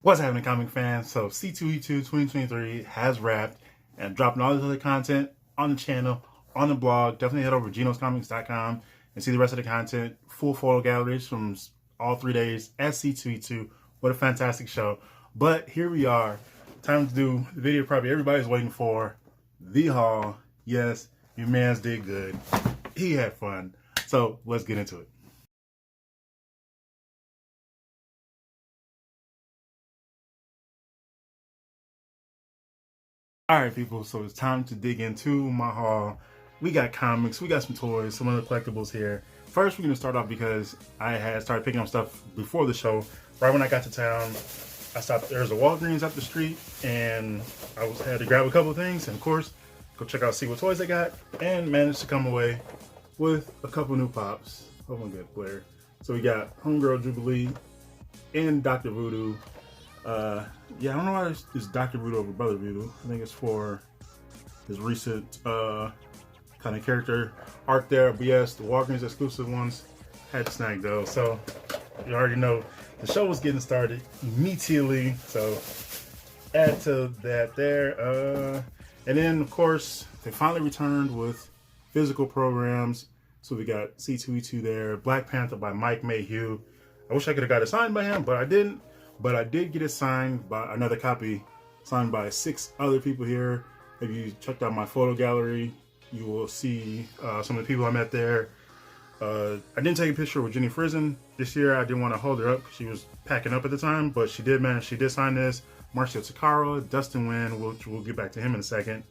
What's happening, comic fans? So C2E2 2023 has wrapped, and I'm dropping all this other content on the channel, on the blog. Definitely head over to genoscomics.com and see the rest of the content. Full photo galleries from all 3 days at C2E2. What a fantastic show. But here we are. Time to do the video probably everybody's waiting for. The haul. Yes, your man's did good. He had fun. So let's get into it. All right, people, so it's time to dig into my haul. We got comics, we got some toys, some other collectibles here. First, we're going to start off because I had started picking up stuff before the show. Right when I got to town, I stopped. There's a Walgreens up the street, and had to grab a couple of things, and of course, go check out, see what toys they got, and managed to come away with a couple new pops. Oh my good player. So we got Homegirl Jubilee and Dr. Voodoo. Yeah, I don't know why it's Dr. Voodoo over Brother Voodoo. I think it's for his recent kind of character arc there. But yes, the Walgreens exclusive ones had to snag those. So you already know the show was getting started immediately. So add to that there. And then of course they finally returned with physical programs. So we got C2E2 there, Black Panther by Mike Mayhew. I wish I could have got it signed by him, but I didn't. But I did get it signed by another copy, signed by 6 other people here. If you checked out my photo gallery, you will see some of the people I met there. I didn't take a picture with Jenny Frizen this year. I didn't want to hold her up because she was packing up at the time, but she did manage. She did sign this. Marcio Takara, Dustin Nguyen, which we'll get back to him in a second.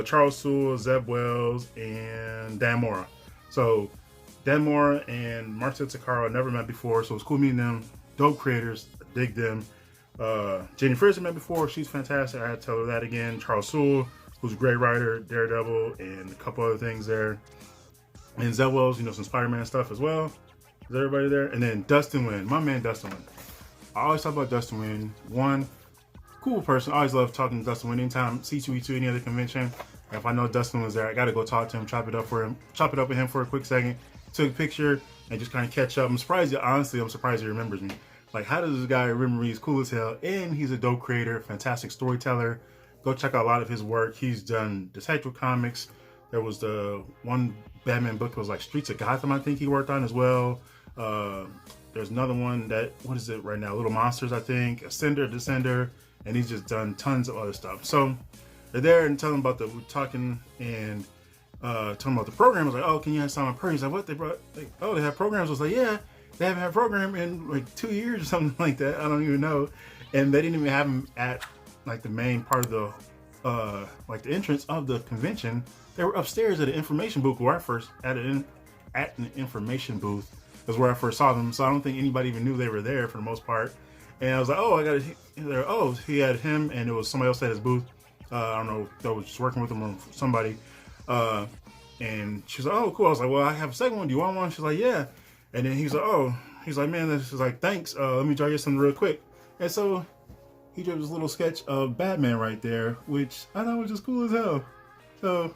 Charles Sewell, Zeb Wells, and Dan Mora. So Dan Mora and Marcio Takara never met before, so it's cool meeting them. Dope creators, dig them. Jenny Frizen met before, she's fantastic. I had to tell her that again. Charles Sewell, who's a great writer, Daredevil, and a couple other things there. And Zeb Wells, you know, some Spider-Man stuff as well. Is everybody there? And then Dustin Nguyen, my man Dustin Nguyen. I always talk about Dustin Nguyen. One, cool person. I always love talking to Dustin Nguyen. Anytime C2E2, any other convention, if I know Dustin was there, I gotta go talk to him, chop it up with him for a quick second, took a picture, and just kind of catch up. I'm surprised, honestly, I'm surprised he remembers me. Like, how does this guy remember me? He's cool as hell, and he's a dope creator, fantastic storyteller. Go check out a lot of his work. He's done Detective Comics. There was the one Batman book that was like Streets of Gotham, I think he worked on as well. There's another one that, what is it right now? Little Monsters, I think. Ascender, Descender, and he's just done tons of other stuff. So they're there and telling about we're talking and talking about the program. I was like, oh, can you have some on programs? Like, what they brought? Like, oh, they have programs. I was like, yeah, they haven't had a program in like 2 years or something like that. I don't even know. And they didn't even have them at like the main part of the like the entrance of the convention. They were upstairs at an information booth where I first at an information booth is where I first saw them. So I don't think anybody even knew they were there for the most part. And I was like, oh, I got it. Oh, he had him, and it was somebody else at his booth. I don't know, that was just working with him or somebody. And she's like, oh, cool. I was like, well, I have a second one. Do you want one? She's like, yeah. And then he's like, oh, he's like, man, this is like, thanks. Let me draw you something real quick. And so he drew this little sketch of Batman right there, which I thought was just cool as hell. So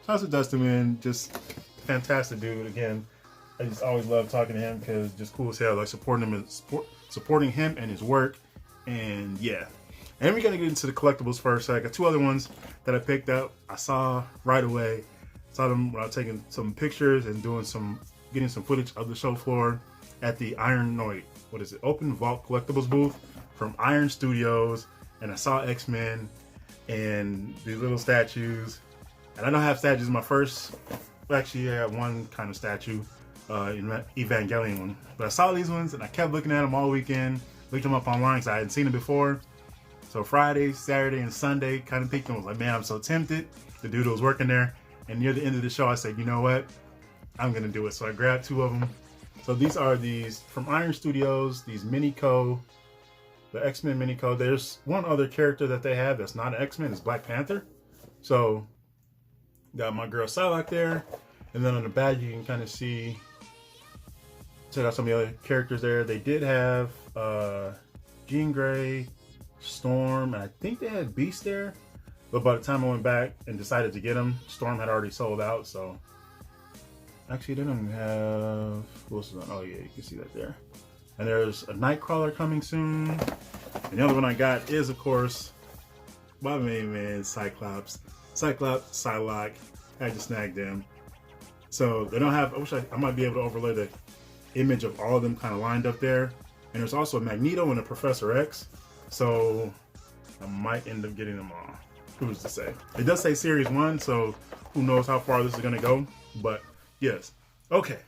shout out to Dustin, man. Just fantastic dude. Again, I just always love talking to him because just cool as hell. Like supporting him and his work. And yeah. And we're gonna get into the collectibles first. So I got 2 other ones that I picked up. I saw right away. Saw them when I was taking some pictures and getting some footage of the show floor at the Open Vault Collectibles booth from Iron Studios. And I saw X-Men and these little statues. And I don't have statues. My first, actually, I had one kind of statue, Evangelion one. But I saw these ones and I kept looking at them all weekend. Looked them up online because I hadn't seen them before. So Friday, Saturday, and Sunday kind of picked them. I was like, man, I'm so tempted. The dude who was working there. And near the end of the show, I said, you know what? I'm going to do it. So I grabbed 2 of them. So these are these from Iron Studios, these Minico, the X-Men Minico. There's one other character that they have that's not an X-Men. It's Black Panther. So got my girl Psylocke there. And then on the back, you can kind of see, check out some of the other characters there. They did have Jean Grey, Storm, and I think they had Beast there, but by the time I went back and decided to get them, Storm had already sold out. So actually they don't even have, who else is on? Oh yeah, you can see that there. And there's a Nightcrawler coming soon. And the other one I got is, of course, my main man, Cyclops, Psylocke. I had to snag them. So they don't have, I might be able to overlay the image of all of them kind of lined up there. And there's also a Magneto and a Professor X. So I might end up getting them all. Who's to say? It does say Series 1, so who knows how far this is going to go. But yes. Okay.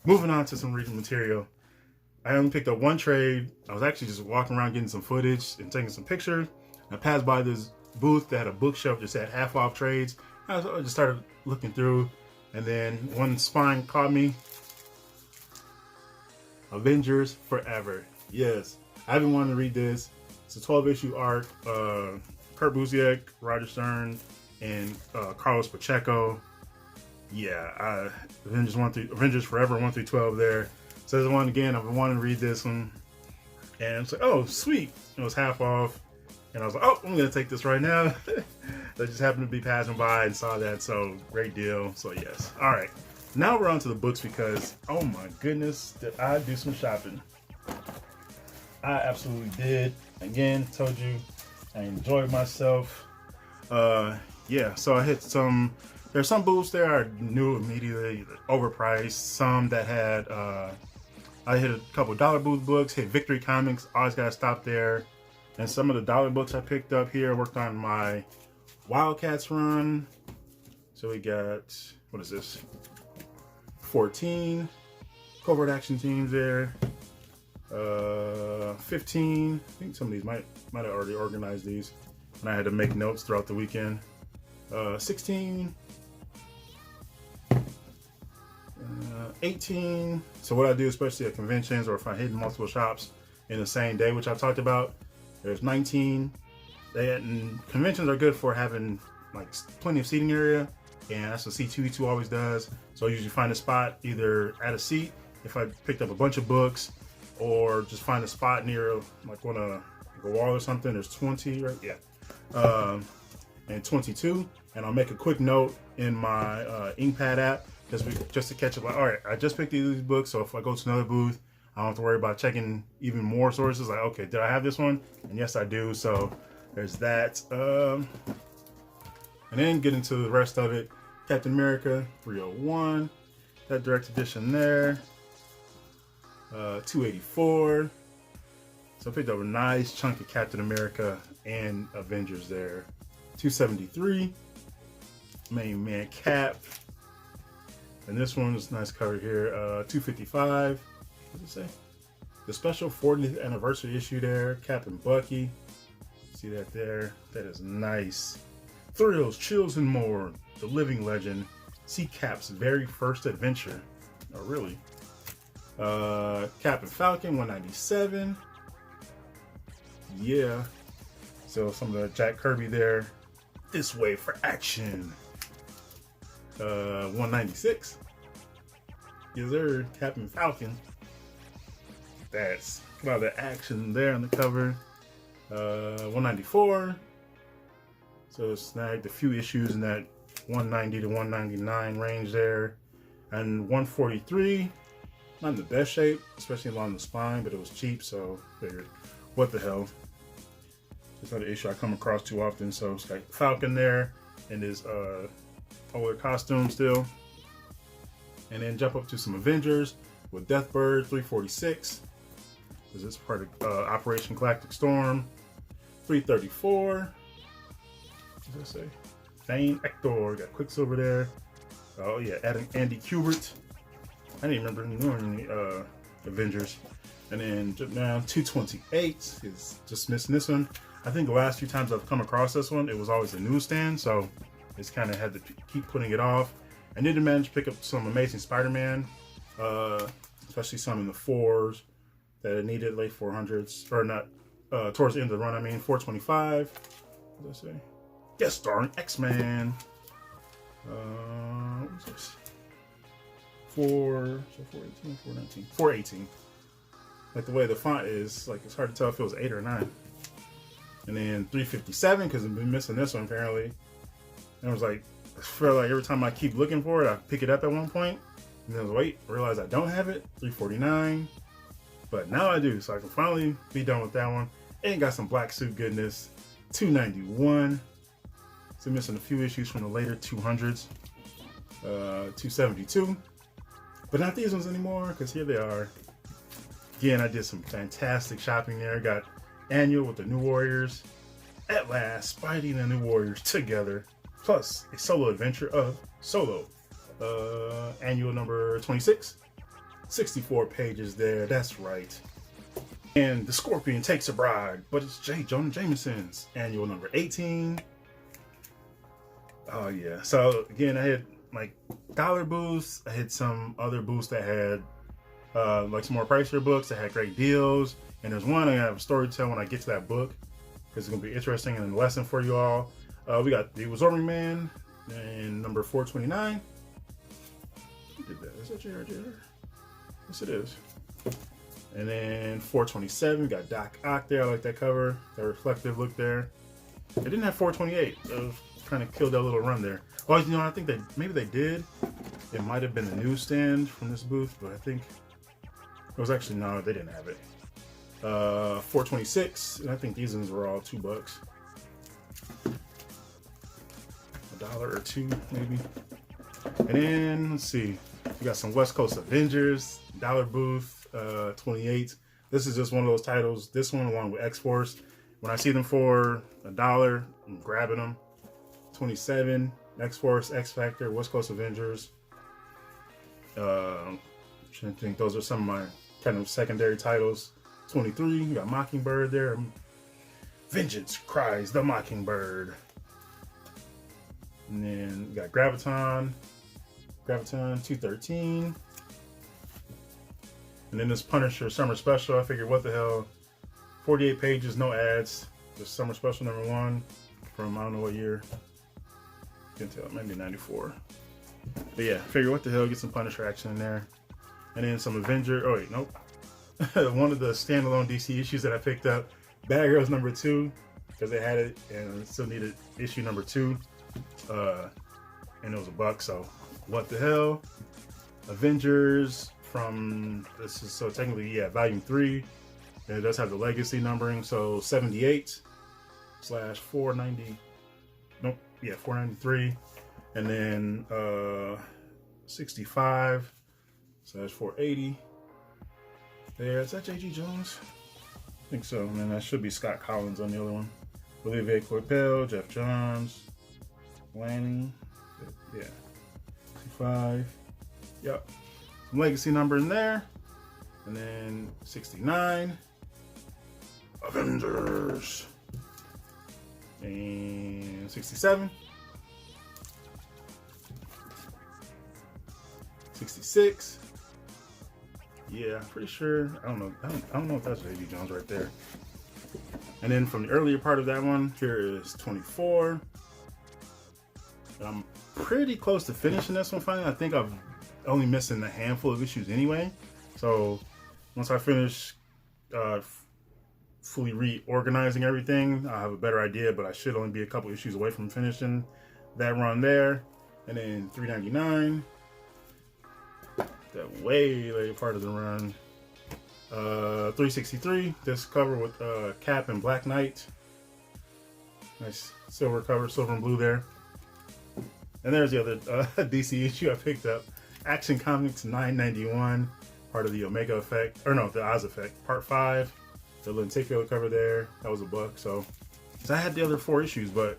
Moving on to some regional material. I only picked up one trade. I was actually just walking around getting some footage and taking some pictures. I passed by this booth that had a bookshelf that said half off trades. I just started looking through, and then one spine caught me. Avengers Forever. Yes, I've been wanting to read this. It's a 12-issue arc. Kurt Busiek, Roger Stern, and Carlos Pacheco. Yeah, Avengers Forever 1 through 12 there. So there's one again. I've been wanting to read this one, and it's like, oh, sweet! It was half off, and I was like, oh, I'm gonna take this right now. I just happened to be passing by and saw that, so great deal. So yes, all right. Now we're on to the books because, oh my goodness, did I do some shopping? I absolutely did. Again, told you I enjoyed myself. Yeah, so I hit some. There's some booths there I knew immediately overpriced. Some that had. I hit a couple dollar booth books. Hit Victory Comics. Always gotta stop there. And some of the dollar books I picked up here. Worked on my Wildcats run. So we got, what is this? 14 covert action teams there. 15. I think some of these might have already organized these, and I had to make notes throughout the weekend. 16. 18. So what I do, especially at conventions or if I hit multiple shops in the same day, which I've talked about, there's 19. And conventions are good for having like plenty of seating area, and that's what C2E2 always does. So I usually find a spot either at a seat if I picked up a bunch of books, or just find a spot near like on a wall or something. There's 20, right? Yeah. And 22. And I'll make a quick note in my InkPad app just to catch up. Like, all right, I just picked these books, so if I go to another booth, I don't have to worry about checking even more sources. Like, okay, did I have this one? And yes, I do. So there's that. And then get into the rest of it. Captain America 301. That direct edition there. 284. So I picked up a nice chunk of Captain America and Avengers there. 273. Main man Cap. And this one is nice cover here. 255. What does it say? The special 40th anniversary issue there. Cap and Bucky. See that there? That is nice. Thrills, chills, and more. The living legend. See Cap's very first adventure. Oh, really? Cap and Falcon 197. Yeah. So some of the Jack Kirby there. This way for action. 196. Is there Cap and Falcon? That's a lot of the action there on the cover. 194. So snagged a few issues in that 190 to 199 range there. And 143. Not in the best shape, especially along the spine, but it was cheap, so figured, what the hell. It's not an issue I come across too often, so it's got Falcon there in his older costume still. And then jump up to some Avengers with Deathbird 346. This is part of Operation Galactic Storm. 334. What does that say? Thane Hector. Got Quicksilver there. Oh yeah, adding Andy Kubert. I didn't remember knowing any Avengers. And then jump down 228 is just missing this one. I think the last few times I've come across this one, it was always a newsstand, so it's kind of had to keep putting it off. I did manage to pick up some Amazing Spider-Man, especially some in the 4s that I needed, late 400s, or not, towards the end of the run, I mean, 425. What did I say? Guest starring X-Man. What was this? 418, 419, 418. Like the way the font is, like it's hard to tell if it was 8 or 9. And then 357, because I've been missing this one apparently. And I was like, I feel like every time I keep looking for it, I pick it up at one point. And then I was wait, realize I don't have it. 349. But now I do, so I can finally be done with that one. And got some black suit goodness. $291. So missing a few issues from the later 200s. $272. But not these ones anymore, because here they are. Again, I did some fantastic shopping there. Got Annual with the New Warriors. At last, Spidey and the New Warriors together. Plus, a solo adventure of Solo. Annual number 26. 64 pages there, that's right. And the Scorpion Takes a Bride, but it's J. Jonah Jameson's Annual number 18. Oh yeah, so again, I had like dollar booths. I had some other booths that had like some more pricier books that had great deals. And there's one I have a story to tell when I get to that book, because it's gonna be interesting and a lesson for you all. We got The Absorbing Man in number 429. Who did that? Is that JR? Yes, it is. And then 427, we got Doc Ock there. I like that cover, that reflective look there. They didn't have 428. It was kind of killed that little run there. Well, you know, I think that maybe they did. It might have been the newsstand from this booth, but I think it was actually, no, they didn't have it. 426, and I think these ones were all $2. $1 or $2 maybe. And then let's see, we got some West Coast Avengers, dollar booth, 28. This is just one of those titles. This one along with X-Force. When I see them for $1, I'm grabbing them. 27, X-Force, X-Factor, West Coast Avengers. I think those are some of my kind of secondary titles. 23, we got Mockingbird there. Vengeance Cries the Mockingbird. And then we got Graviton 213. And then this Punisher Summer Special. I figured, what the hell, 48 pages, no ads. Just Summer Special number 1 from I don't know what year. You can tell, maybe 94. But yeah, figure what the hell, get some Punisher action in there. And then some Avenger, oh wait, nope. One of the standalone DC issues that I picked up, Bad Girls number 2, because they had it and it still needed issue number 2. And it was $1, so what the hell. Avengers from, this is, so technically, yeah, volume 3. And it does have the legacy numbering, so 78/490, nope, yeah, 493. And then 65/480. There, is that J.G. Jones? I think so. And then that should be Scott Collins on the other one. Olivier Coipel, Jeff Johns, Lanning, yeah, 65. Yep, some legacy number in there. And then 69, Avengers. And 67. 66. Yeah, I'm pretty sure. I don't know. I don't know if that's J.D. Jones right there. And then from the earlier part of that one, here is 24. And I'm pretty close to finishing this one finally. I think I'm only missing a handful of issues anyway. So once I finish fully reorganizing everything, I'll have a better idea, but I should only be a couple issues away from finishing that run there. And then 399. That way later part of the run. 363, this cover with Cap and Black Knight. Nice silver cover, silver and blue there. And there's the other DC issue I picked up. Action Comics 991, part of the Omega Effect, or no, the Oz Effect, part 5. The lenticular cover there, that was $1. So I had the other 4 issues, but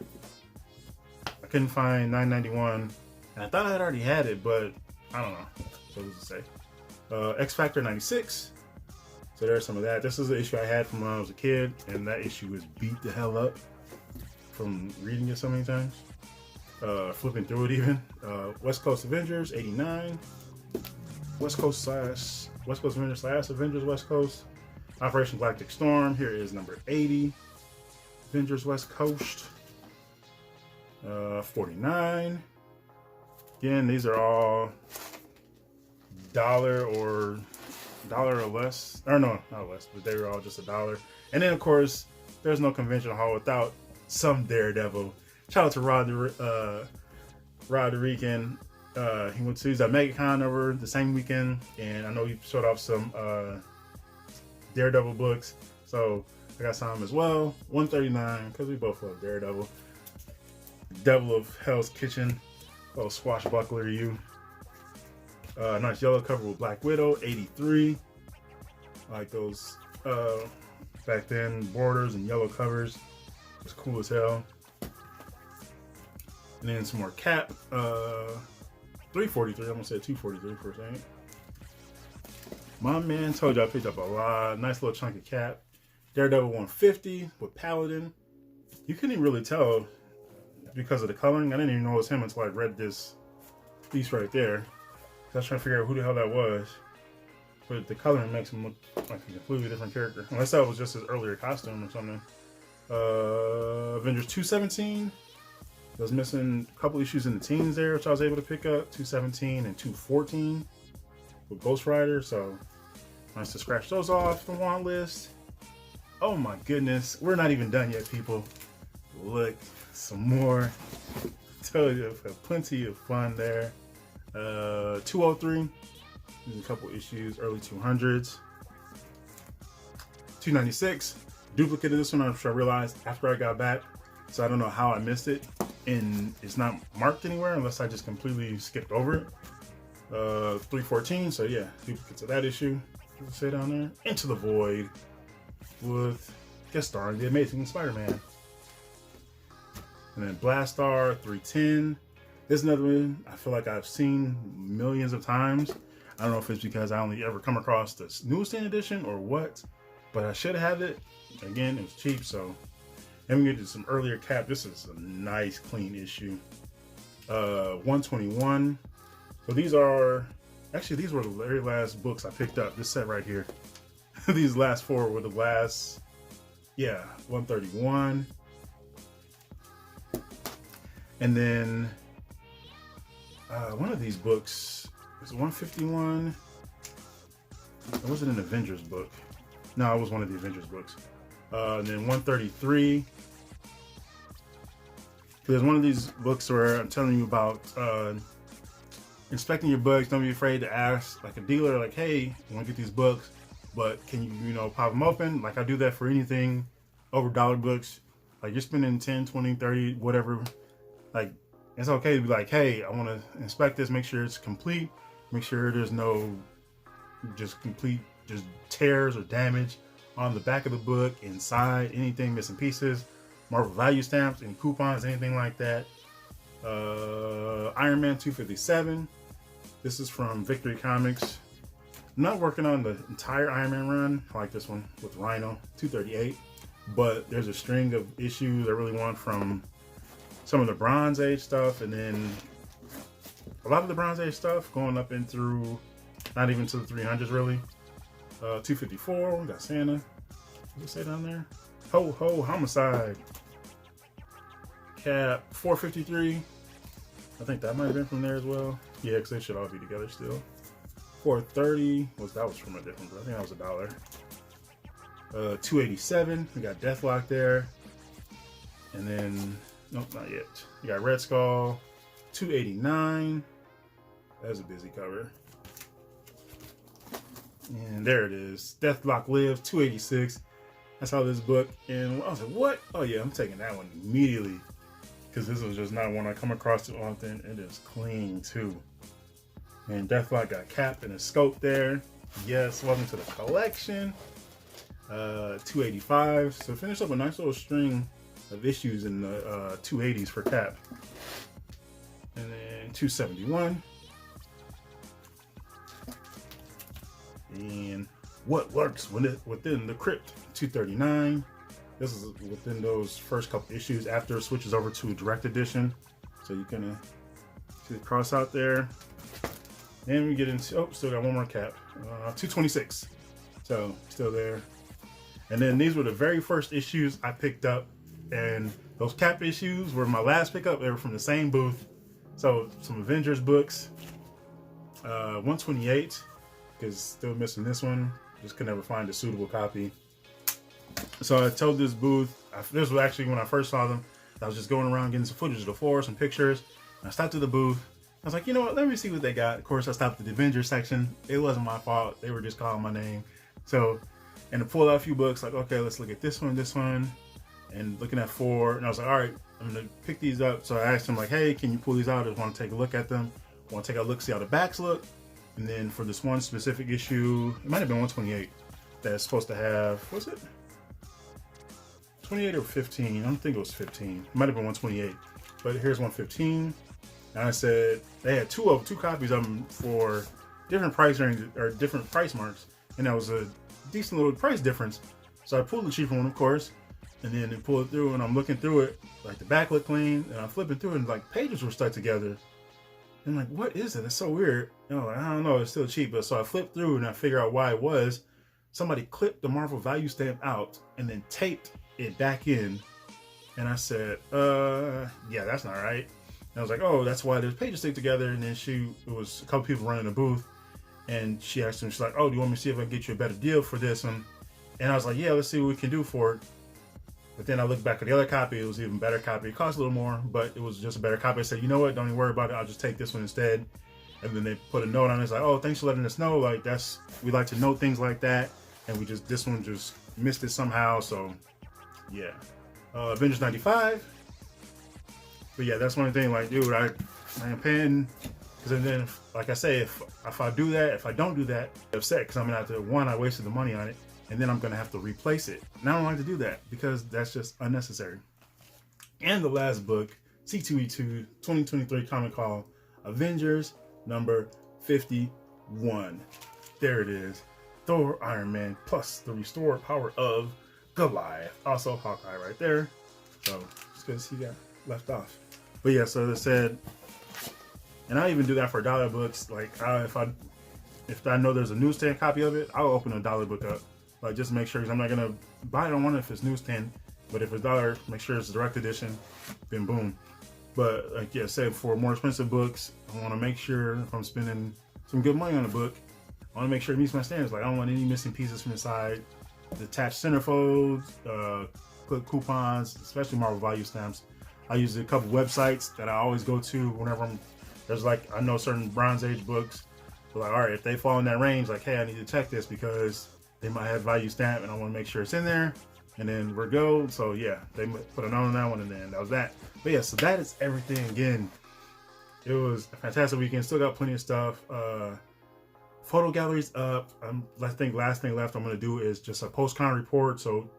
I couldn't find 991. And I thought I had already had it, but I don't know. So what does it say? X Factor 96. So there's some of that. This is the issue I had from when I was a kid, and that issue was beat the hell up from reading it so many times. Flipping through it even. West Coast Avengers 89. West Coast Avengers / Avengers West Coast. Operation Galactic Storm. Here is number 80. Avengers West Coast. 49. Again, these are all $1 or less, or no, not less, but they were all just $1. And then of course, there's no convention hall without some Daredevil. Shout out to Rod the Rican. He was at MegaCon over the same weekend, and I know he showed off some Daredevil books. So I got some as well. 139 because we both love Daredevil. Devil of Hell's Kitchen. Oh, swashbuckler you. Nice yellow cover with Black Widow. 83. I like those back then borders and yellow covers. It's cool as hell. And then some more Cap. 343. I'm gonna say 243 for a second. My man told you I picked up a lot. Nice little chunk of Cap. Daredevil 150 with Paladin. You couldn't even really tell because of the coloring. I didn't even know it was him until I read this piece right there. I was trying to figure out who the hell that was. But the coloring makes him look like a completely different character. Unless that was just his earlier costume or something. Avengers 217. I was missing a couple issues in the teens there, which I was able to pick up. 217 and 214 with Ghost Rider. So nice to scratch those off the want list. Oh my goodness. We're not even done yet, people. Look, some more. Tell you, plenty of fun there. 203. There's a couple issues, early 200s. 296. Duplicate of this one, I realized after I got back. So I don't know how I missed it. And it's not marked anywhere unless I just completely skipped over it. 314. So yeah, duplicates of that issue. What does it say down there? Into the Void with guest starring the Amazing Spider-Man. And then Blastar 310. This is another one I feel like I've seen millions of times. I don't know if it's because I only ever come across the newsstand edition or what, but I should have it. Again, it was cheap, so. And we get to some earlier Cap. This is a nice, clean issue. 121. So these are, actually these were the very last books I picked up. This set right here. These last four were the last, yeah, 131. And then one of these books is 151. It wasn't an Avengers book. No, it was one of the Avengers books. And then 133. There's one of these books where I'm telling you about inspecting your books. Don't be afraid to ask like a dealer, like, hey, I want to get these books, but can you, pop them open? Like I do that for anything over dollar books. Like you're spending 10, 20, 30, whatever. Like it's okay to be like, hey, I want to inspect this, make sure it's complete, make sure there's no just tears or damage on the back of the book, inside, anything missing pieces, Marvel value stamps, any coupons, anything like that. Iron Man 257. This is from Victory Comics. I'm not working on the entire Iron Man run. I like this one with Rhino, 238. But there's a string of issues I really want from some of the Bronze Age stuff, and then a lot of the Bronze Age stuff going up in through, not even to the 300s really. 254, we got Santa. What does it say down there? Ho Ho Homicide. Cap 453. I think that might have been from there as well. Yeah, because they should all be together still. 430 that was from a different, I think that was $1. 287. We got Deathlock there. And then nope, not yet. You got Red Skull. 289. That's a busy cover. And there it is. Deathlock Lives, 286. I saw this book and I was like, what? Oh yeah, I'm taking that one immediately. Because this was just not one I come across too often. It is clean too. And Deathlock got Cap and a scope there. Yes, welcome to the collection. 285. So finish up a nice little string of issues in the 280s for Cap. And then 271. And What Lurks Within the Crypt, 239. This is within those first couple issues after it switches over to a direct edition. So you can see the cross out there. And we get into, oh, still got one more Cap. 226. So still there. And then these were the very first issues I picked up. And those Cap issues were my last pickup. They were from the same booth. So some Avengers books. 128. Because still missing this one. Just could never find a suitable copy. So I told this booth, this was actually when I first saw them, I was just going around getting some footage of the floor, some pictures. And I stopped at the booth. I was like, you know what, let me see what they got. Of course, I stopped at the Avengers section. It wasn't my fault. They were just calling my name. So and I pulled out a few books, like, okay, let's look at this one, and looking at 4, and I was like, all right, I'm gonna pick these up. So I asked him like, hey, can you pull these out? I just want to take a look at them. I want to take a look, see how the backs look. And then for this one specific issue, it might have been 128 that's supposed to have, was it 28 or 15? I don't think it was 15. It might have been 128, but here's 115. And I said they had two copies of them for different price range or different price marks, and that was a decent little price difference. So I pulled the cheaper one, of course, and then they pull it through, and I'm looking through it, like the back looked clean, and I'm flipping through it, and like pages were stuck together. And I'm like, what is it? It's so weird. And I'm like, I don't know, it's still cheap. But so I flipped through and I figure out why it was. Somebody clipped the Marvel value stamp out and then taped it back in. And I said, yeah, that's not right. And I was like, oh, that's why there's pages stick together. And then it was a couple people running the booth, and she asked him, she's like, oh, do you want me to see if I can get you a better deal for this one? And I was like, yeah, let's see what we can do for it. But then I looked back at the other copy. It was an even better copy. It cost a little more, but it was just a better copy. I said, you know what? Don't even worry about it. I'll just take this one instead. And then they put a note on it. It's like, oh, thanks for letting us know. Like, we like to note things like that. And this one just missed it somehow. So, yeah. Avengers 95. But yeah, that's one thing. Like, dude, I am paying. Because then, like I say, if I do that, if I don't do that, I'm upset. Because I'm going to have to, one, I wasted the money on it. And then I'm going to have to replace it. And I don't like to do that because that's just unnecessary. And the last book, C2E2 2023 comic called Avengers number 51. There it is. Thor, Iron Man, plus the restored power of Goliath. Also Hawkeye right there. So it's good to see that left off. But yeah, so as I said, and I even do that for $1 books. Like if I know there's a newsstand copy of it, I'll open a $1 book up. Like, just make sure, because I'm not gonna buy it on one if it's newsstand, but if it's $1, make sure it's a direct edition. Then boom. But like I said, for more expensive books, I want to make sure if I'm spending some good money on a book, I want to make sure it meets my standards. Like, I don't want any missing pieces from inside. Detached centerfolds, clip coupons, especially Marvel value stamps. I use a couple websites that I always go to whenever there's like, I know certain Bronze Age books. So like, all right, if they fall in that range, like, hey, I need to check this because they might have value stamp and I want to make sure it's in there, and then we're go. So yeah, they put a note on that one, and then that was that. But yeah, so that is everything. Again, it was a fantastic weekend. Still got plenty of stuff. Photo galleries up. I think last thing left I'm going to do is just a post-con report. So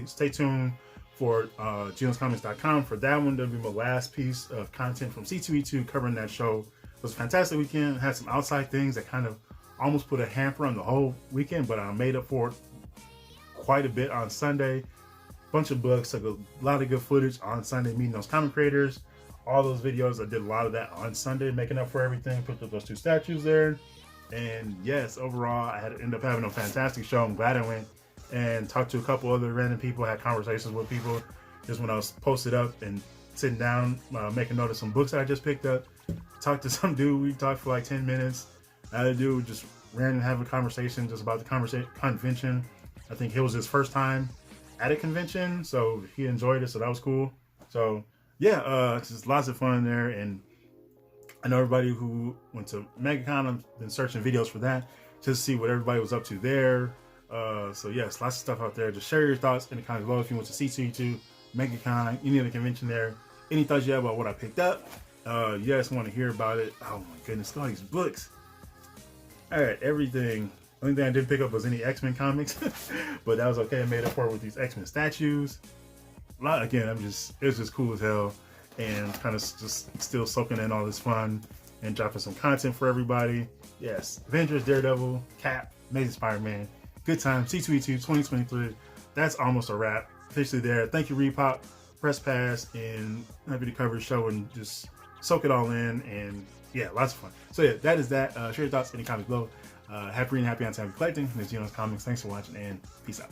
stay tuned for genoscomics.com for that one. That'll be my last piece of content from C2E2 covering that show. It was a fantastic weekend. Had some outside things that kind of almost put a hamper on the whole weekend, but I made up for it quite a bit on Sunday. Bunch of books, took a lot of good footage on Sunday, meeting those comic creators. All those videos, I did a lot of that on Sunday, making up for everything. Put up those 2 statues there. And yes, overall, I ended up having a fantastic show. I'm glad I went and talked to a couple other random people, had conversations with people just when I was posted up and sitting down, making note of some books that I just picked up. Talked to some dude, we talked for like 10 minutes. Other dude just ran and have a conversation just about the convention. I think it was his first time at a convention, so he enjoyed it, so that was cool. So yeah, just lots of fun there. And I know everybody who went to MegaCon, I've been searching videos for that just to see what everybody was up to there. So yes, lots of stuff out there. Just share your thoughts in the comments below if you went to C2E2, MegaCon, any other convention there. Any thoughts you have about what I picked up? You guys want to hear about it? Oh my goodness, all these books. All right, everything. Only thing I didn't pick up was any X-Men comics, but that was okay. I made up for it with these X-Men statues. Again, it was just cool as hell, and kind of just still soaking in all this fun and dropping some content for everybody. Yes, Avengers, Daredevil, Cap, Amazing Spider-Man, good time. C2E2 2023. That's almost a wrap. Officially there. Thank you, Repop, Press Pass, and happy to cover the show and just soak it all in. And yeah, lots of fun. So yeah, that is that. Share your thoughts in the comments below. Happy reading, happy on time collecting. This is Genos Comics. Thanks for watching, and peace out.